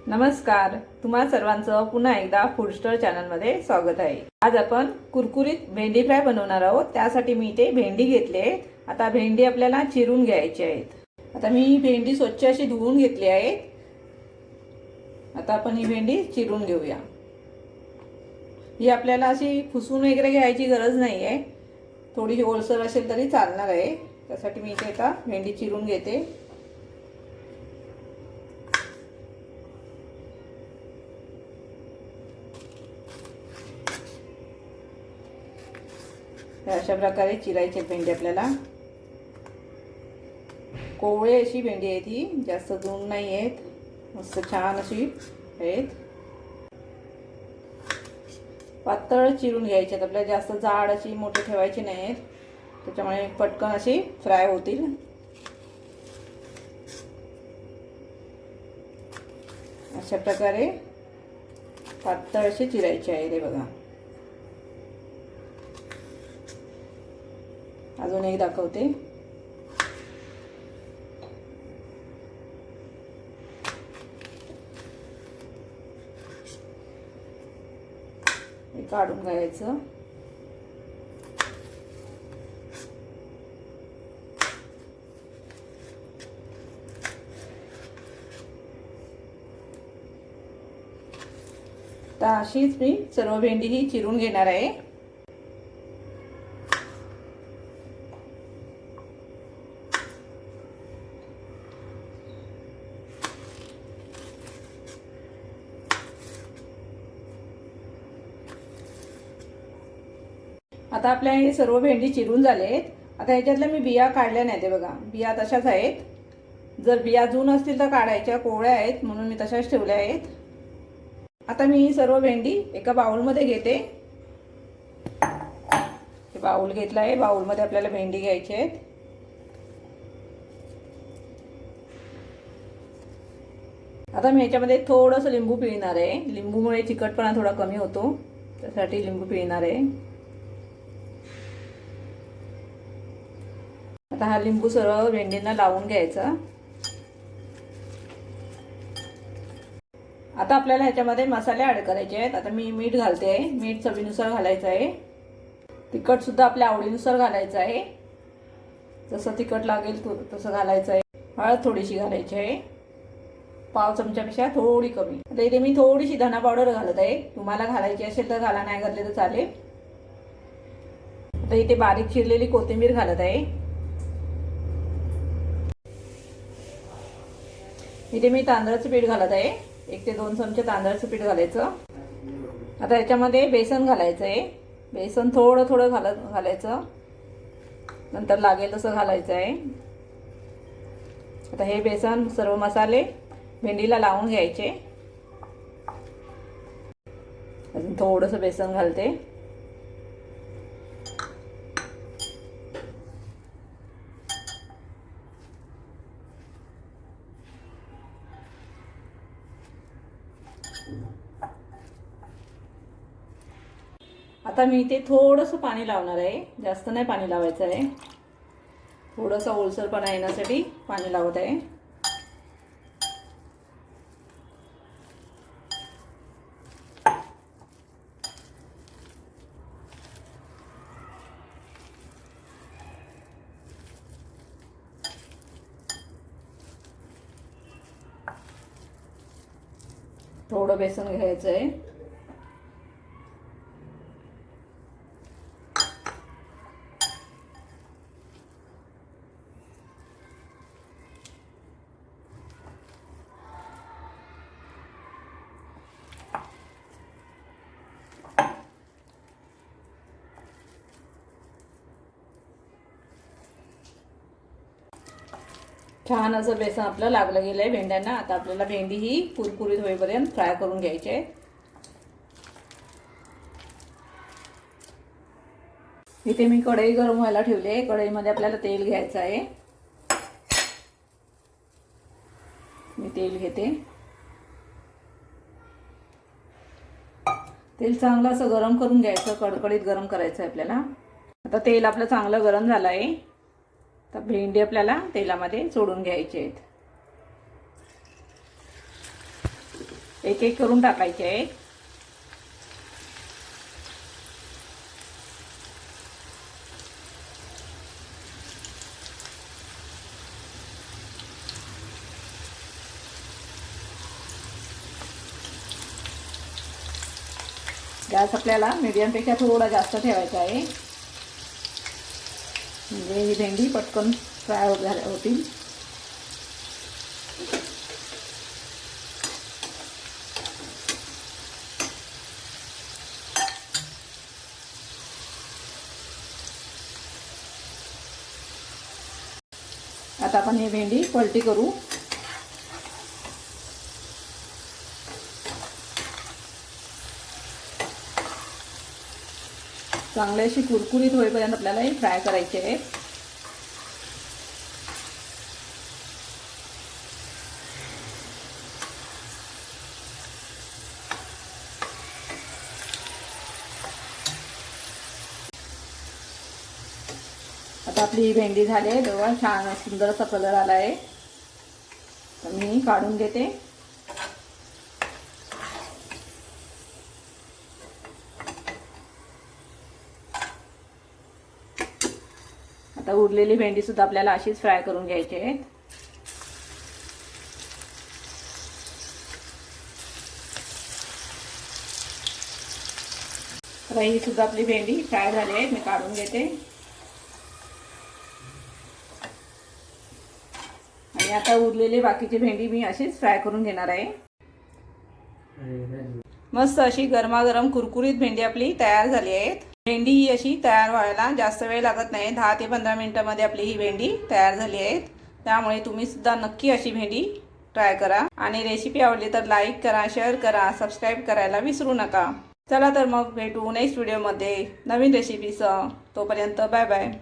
नमस्कार, तुम्हा सर्वांचं पुन्हा एकदा फूड स्टोर चॅनलमध्ये स्वागत आहे। आज आपण कुरकुरीत भेंडी फ्राय बनवणार आहोत। त्यासाठी मी इथे भेंडी घेतली आहे। आता भेंडी आपल्याला चिरून घ्यायची आहेत। आता मी भेंडी स्वच्छ अशी धुवून घेतली आहे। आता आपण ही भेंडी चिरून घेऊया। ही आपल्याला अशी फुसून वगैरे घ्यायची गरज नाही आहे, थोडी ओलसर असेल तरी चालणार आहे। त्यासाठी मी इथे आता भेंडी चिरून घेते। अशा प्रकारे चिरायची भेंडी आपल्याला। कोवळे अशी भेंडी आहे ती, जास्त जून नाही आहेत, मस्त छान अशी आहेत। पातळ चिरून घ्यायची आहेत आपल्याला, जास्त जाड अशी मोठी ठेवायची नाहीत, त्याच्यामुळे पटकन अशी फ्राय होतील। अशा प्रकारे पातळ अशी चिरायची आहे। हे बघा, अजून एक दाखवते। हे काढून घ्यायचं। तर अशीच मी सर्व भेंडी ही चिरून घेणार आहे। आता आपल्या हे सर्व भेंडी चिरून झालेत। आता ह्याच्यातल्या मी बिया काढल्या नाहीत, बघा बिया तशाच आहेत। जर बिया जून असतील तर काढायच्या, कोवळ्या आहेत म्हणून मी तशाच ठेवल्या आहेत। आता मी ही सर्व भेंडी एका बाउलमध्ये घेते। हे बाउल घेतला आहे, बाउलमध्ये आपल्याला भेंडी घ्यायची आहेत। आता मी ह्याच्यामध्ये थोडंसं लिंबू पिळणार आहे, लिंबूमुळे चिकटपणा थोडा कमी होतो, त्यासाठी लिंबू पिळणार आहे। आता हा लिंबू सर्व भेंडींना लावून घ्यायचा। आता आपल्याला ह्याच्यामध्ये मसाले ऍड करायचे आहेत। आता मी मीठ घालते आहे, मीठ चवीनुसार घालायचं आहे। तिखट सुद्धा आपल्या आवडीनुसार घालायचं आहे, जसं तिखट लागेल तसं घालायचं आहे। हळद थोडीशी घालायची आहे, पाव चमच्यापेक्षा थोडी कमी। आता इथे मी थोडीशी धना पावडर घालत आहे, तुम्हाला घालायची असेल तर घाला, नाही घातले तर चालेल। आता इथे बारीक चिरलेली कोथिंबीर घालत आहे। इथे मी तांदळाचं पीठ घालत आहे, 1 ते 2 चमचे तांदळाचं पीठ घालायचं। आता याच्यामध्ये बेसन घालायचं आहे, बेसन थोडं थोडं घालायचं, नंतर लागेल तसं घालायचं आहे। आता हे बेसन सर्व मसाले भेंडीला लावून घ्यायचे। अजून थोडंसं बेसन घालते। आता मी इथे थोडंसं पाणी लावणार आहे, जास्त नाही पाणी लावायचं आहे, थोडंसं ओलसरपणा येण्यासाठी पाणी लावत आहे। थोडं बेसन घ्यायचं आहे। छान असं बेसन आपलं लागलं गेलंय भेंड्यांना। आता आपल्याला भेंडी ही कुरकुरीत होईपर्यंत फ्राय करून घ्यायची आहे। इथे मी कढई गरम व्हायला ठेवली आहे, कढईमध्ये आपल्याला तेल घ्यायचं आहे। मी तेल घेते। तेल चांगलं असं गरम करून घ्यायचं, कडकडीत गरम करायचं आहे आपल्याला। आता तेल आपलं चांगलं गरम झालं आहे, तर भेंडी आपल्याला तेलामध्ये सोडून घ्यायची आहेत। एक एक करून टाकायचे आहेत. गॅस आपल्याला मीडियमपेक्षा थोडा जास्त ठेवायचा आहे, म्हणजे ही भेंडी पटकन फ्राय होतील. आता आपण ही भेंडी पलटी करू. चांगली अशी कुरकुरीत होईपर्यंत आपल्याला हे फ्राय करायचे आहे. आता आपली ही भेंडी झाली आहे, तेव्हा छान सुंदर असा कलर आला आहे. तर मी काढून घेते. आता उरलेली भेंडी सुद्धा आपल्याला अशीच फ्राय करून घ्यायची आहे. तर ही सुद्धा आपली भेंडी फ्राय झाली आहे, मी काढून घेते. आणि आता उरलेली बाकीची भेंडी मी अशीच फ्राय करून घेणार आहे. मस्त अशी गरमागरम कुरकुरीत भेंडी आपली तयार झाली आहे. भेंडी ही अशी तयार व्हायला जास्त वेळ लागत नाही, 10 ते 15 मिनिटांमध्ये आपली ही भेंडी तयार झाली आहे. त्यामुळे तुम्ही सुद्धा नक्की अशी भेंडी ट्राय करा. आणि रेसिपी आवडली तर लाईक करा, शेअर करा, सबस्क्राईब करायला विसरू नका. चला तर मग भेटू नेक्स्ट व्हिडिओमध्ये नवीन रेसिपीसह. तोपर्यंत बाय बाय.